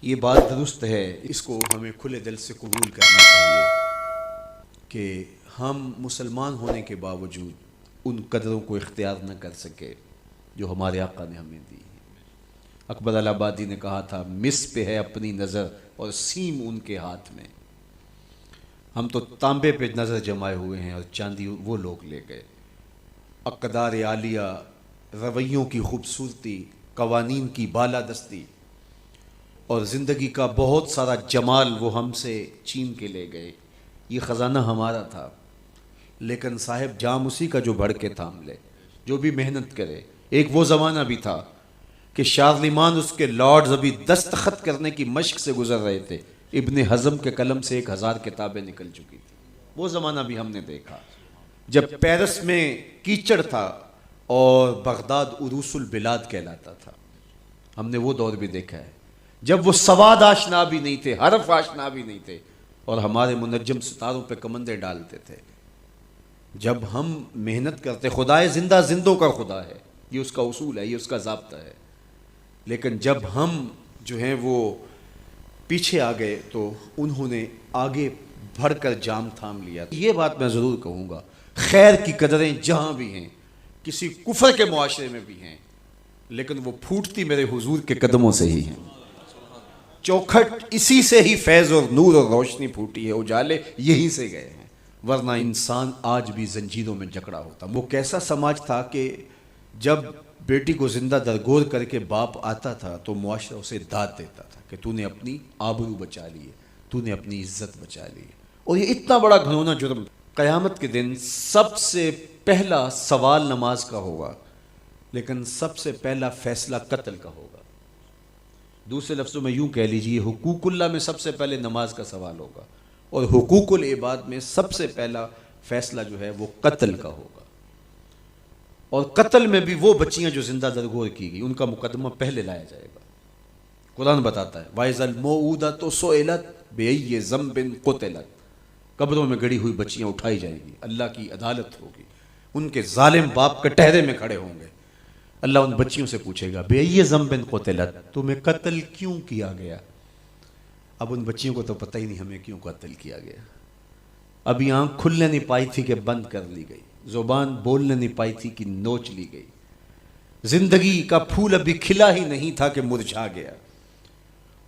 یہ بات درست ہے، اس کو ہمیں کھلے دل سے قبول کرنا چاہیے کہ ہم مسلمان ہونے کے باوجود ان قدروں کو اختیار نہ کر سکے جو ہمارے آقا نے ہمیں دی. اکبر الہآبادی نے کہا تھا، مس پہ ہے اپنی نظر اور سیم ان کے ہاتھ میں. ہم تو تانبے پہ نظر جمائے ہوئے ہیں اور چاندی وہ لوگ لے گئے. اقدار عالیہ، رویوں کی خوبصورتی، قوانین کی بالادستی اور زندگی کا بہت سارا جمال وہ ہم سے چھین کے لے گئے. یہ خزانہ ہمارا تھا، لیکن صاحب جام اسی کا جو بڑھ کے تھام لے، جو بھی محنت کرے. ایک وہ زمانہ بھی تھا کہ شارلمان اس کے لارڈز ابھی دستخط کرنے کی مشق سے گزر رہے تھے. ابن حزم کے قلم سے 1000 کتابیں نکل چکی تھی. وہ زمانہ بھی ہم نے دیکھا جب پیرس میں کیچڑ تھا اور بغداد عروس البلاد کہلاتا تھا. ہم نے وہ دور بھی دیکھا ہے جب وہ سواد آشنا بھی نہیں تھے، حرف آشنا بھی نہیں تھے، اور ہمارے منجم ستاروں پہ کمندے ڈالتے تھے. جب ہم محنت کرتے، خدائے زندہ زندوں کا خدا ہے، یہ اس کا اصول ہے، یہ اس کا ضابطہ ہے. لیکن جب ہم جو ہیں وہ پیچھے آ گئے تو انہوں نے آگے بڑھ کر جام تھام لیا. یہ بات میں ضرور کہوں گا، خیر کی قدریں جہاں بھی ہیں، کسی کفر کے معاشرے میں بھی ہیں، لیکن وہ پھوٹتی میرے حضور کے قدموں سے ہی ہیں. چوکھٹ اسی سے ہی فیض اور نور اور روشنی پھوٹی ہے، اجالے یہی سے گئے ہیں، ورنہ انسان آج بھی زنجیروں میں جکڑا ہوتا. وہ کیسا سماج تھا کہ جب بیٹی کو زندہ درگور کر کے باپ آتا تھا تو معاشرہ اسے داد دیتا تھا کہ تو نے اپنی آبرو بچا لی ہے، تو نے اپنی عزت بچا لی ہے. اور یہ اتنا بڑا گھنونا جرم. قیامت کے دن سب سے پہلا سوال نماز کا ہوگا، لیکن سب سے پہلا فیصلہ قتل کا ہوگا. دوسرے لفظوں میں یوں کہہ لیجئے، حقوق اللہ میں سب سے پہلے نماز کا سوال ہوگا، اور حقوق العباد میں سب سے پہلا فیصلہ جو ہے وہ قتل کا ہوگا. اور قتل میں بھی وہ بچیاں جو زندہ درگور کی گئی، ان کا مقدمہ پہلے لایا جائے گا. قرآن بتاتا ہے وَإِذَا الْمَوْءُودَةُ سُئِلَتْ بِأَيِّ ذَنبٍ قُتِلَتْ. قبروں میں گڑی ہوئی بچیاں اٹھائی جائیں گی، اللہ کی عدالت ہوگی، ان کے ظالم باپ کٹہرے میں کھڑے ہوں گے. اللہ ان بچیوں سے پوچھے گا بِأَيِّ ذَنبٍ قُتِلَتْ، تمہیں قتل کیوں کیا گیا؟ اب ان بچیوں کو تو پتہ ہی نہیں ہمیں کیوں قتل کیا گیا. ابھی آنکھ کھلنے نہیں پائی تھی کہ بند کر لی گئی، زبان بولنے نہیں پائی تھی کہ نوچ لی گئی، زندگی کا پھول ابھی کھلا ہی نہیں تھا کہ مرجھا گیا.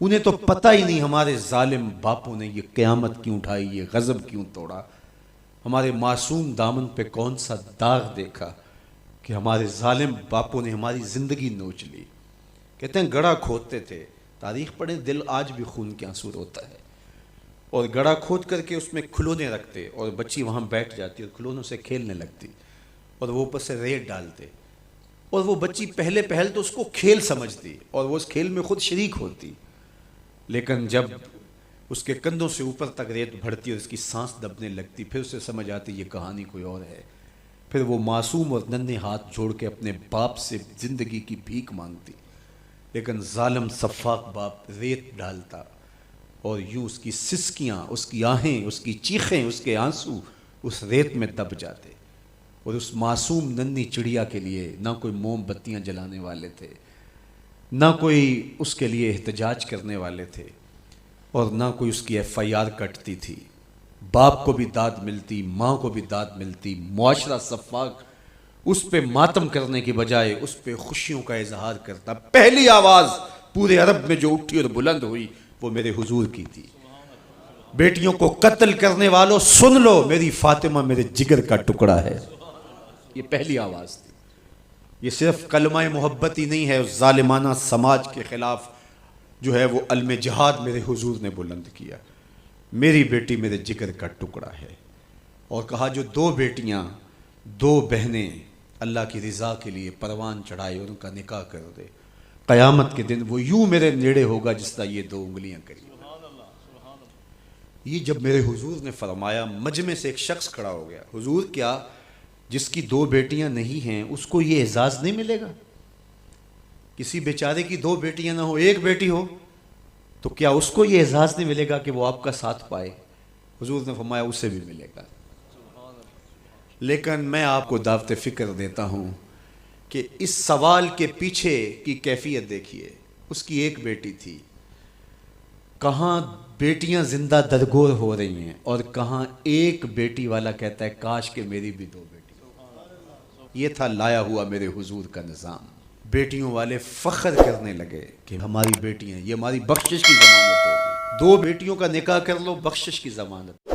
انہیں تو پتہ ہی نہیں ہمارے ظالم باپوں نے یہ قیامت کیوں اٹھائی، یہ غضب کیوں توڑا، ہمارے معصوم دامن پہ کون سا داغ دیکھا کہ ہمارے ظالم باپوں نے ہماری زندگی نوچ لی. کہتے ہیں گڑھا کھودتے تھے، تاریخ پڑھیں، دل آج بھی خون کے آنسو روتا ہے. اور گڑھا کھود کر کے اس میں کھلونے رکھتے اور بچی وہاں بیٹھ جاتی اور کھلونوں سے کھیلنے لگتی، اور وہ اوپر سے ریت ڈالتے، اور وہ بچی پہلے پہل تو اس کو کھیل سمجھتی اور وہ اس کھیل میں خود شریک ہوتی. لیکن جب اس کے کندھوں سے اوپر تک ریت بڑھتی اور اس کی سانس دبنے لگتی، پھر اسے سمجھ آتی یہ کہانی کوئی اور ہے. پھر وہ معصوم اور ننھے ہاتھ جوڑ کے اپنے باپ سے زندگی کی بھیک مانگتی، لیکن ظالم سفاک باپ ریت ڈالتا اور یوں اس کی سسکیاں، اس کی آہیں، اس کی چیخیں، اس کے آنسو اس ریت میں دب جاتے. اور اس معصوم ننھی چڑیا کے لیے نہ کوئی موم بتیاں جلانے والے تھے، نہ کوئی اس کے لیے احتجاج کرنے والے تھے، اور نہ کوئی اس کی FIR کٹتی تھی. باپ کو بھی داد ملتی، ماں کو بھی داد ملتی. معاشرہ صفاق اس پہ ماتم کرنے کی بجائے اس پہ خوشیوں کا اظہار کرتا. پہلی آواز پورے عرب میں جو اٹھی اور بلند ہوئی وہ میرے حضور کی تھی. بیٹیوں کو قتل کرنے والوں سن لو، میری فاطمہ میرے جگر کا ٹکڑا ہے. یہ پہلی آواز تھی. یہ صرف کلمہ محبت ہی نہیں ہے، اس ظالمانہ سماج کے خلاف جو ہے وہ علم جہاد میرے حضور نے بلند کیا. میری بیٹی میرے جگر کا ٹکڑا ہے. اور کہا جو 2 بیٹیاں 2 بہنیں اللہ کی رضا کے لیے پروان چڑھائے اور ان کا نکاح کر دے، قیامت کے دن وہ یوں میرے نیڑے ہوگا جس طرح یہ 2 انگلیاں کری. یہ جب میرے حضور نے فرمایا، مجمع سے ایک شخص کھڑا ہو گیا، حضور کیا جس کی 2 بیٹیاں نہیں ہیں اس کو یہ اعزاز نہیں ملے گا؟ کسی بیچارے کی 2 بیٹیاں نہ ہو، 1 بیٹی ہو، تو کیا اس کو یہ اعزاز نہیں ملے گا کہ وہ آپ کا ساتھ پائے؟ حضور نے فرمایا اسے بھی ملے گا. لیکن میں آپ کو دعوت فکر دیتا ہوں کہ اس سوال کے پیچھے کی کیفیت دیکھیے. اس کی 1 بیٹی تھی، کہاں بیٹیاں زندہ درگور ہو رہی ہیں اور کہاں ایک بیٹی والا کہتا ہے کاش کہ میری بھی 2 بیٹی۔ یہ تھا لایا ہوا میرے حضور کا نظام۔ بیٹیوں والے فخر کرنے لگے کہ ہماری بیٹیاں، یہ ہماری بخشش کی ضمانت ہوگی، 2 بیٹیوں کا نکاح کر لو، بخشش کی ضمانت۔